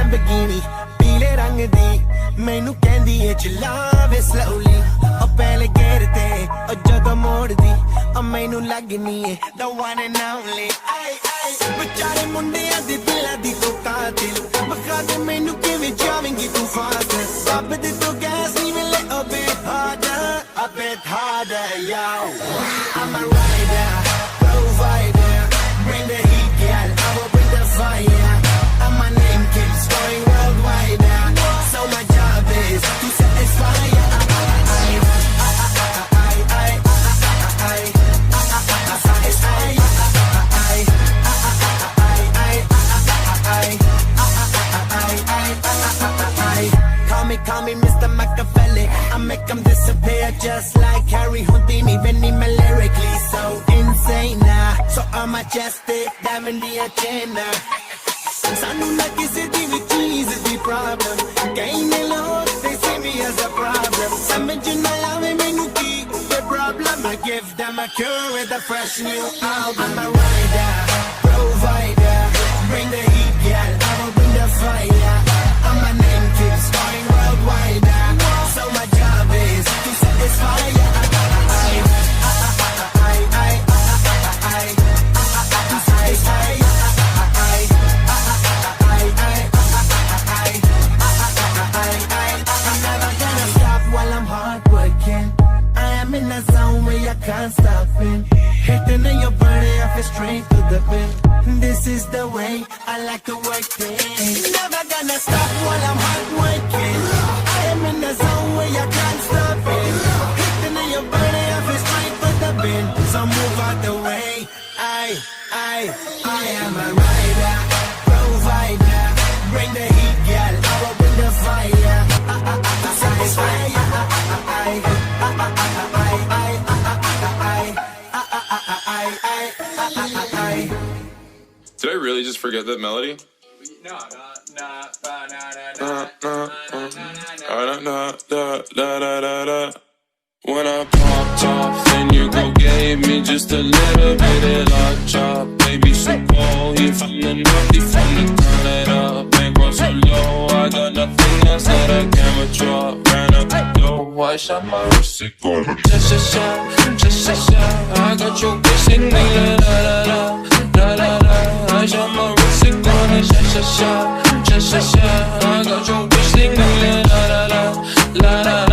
Lamborghini पीले रंग दी मैनू कहंदी है चलावे slowly ओ पहले गेर ते ओ जदों मोड़ दी ओ मैनू लगनी है the one and only बेचारे मुंडियां दी दिलां दी तू कातिल बखा दे मैनू किवें जावेंगी तू फास्ट रब दी तू गैस नी मिले a bit harder yo I'm a rider provider bring the heat girl I will bring the fire and my name keeps going worldwide so my job is to satisfy Call me Mr. Machiavelli I make them disappear just like Harry Houdini Benny me lyrically so insane so I'm majestic diamond the agenda Sanu na kisi di vi cheese di problem Kahin log they see me as a problem Samajh na aave mainu ki the problem I give them a cure with a fresh new album I'm a rider provider bring the heat girl I will bring the fire and my name keeps going worldwide so my job is to satisfy I'm never gonna stop while I'm hard working I am in a zone where I can't stop it hitting in your body I feel straight to the pin This is the way I like to work things Never gonna stop while I'm hard working I am in the zone where I can't stop it hitting in your body I feel straight to the bin So move out the way I am a rider provider bring the heat girl I will bring the fire Did I really just forget that melody? When I popped off, then you go gave me just a little bit of love chop. Baby, so cold, you from the north, you from the turn it up. Bankroll so low, I got nothing else that I can withdraw. Ran up the door, I shot my wrist, it go. Just a shot, I got your bitch singing la la la la la la. I shot my wrist, it go. Just a shot, I got your bitch singing la la la la la.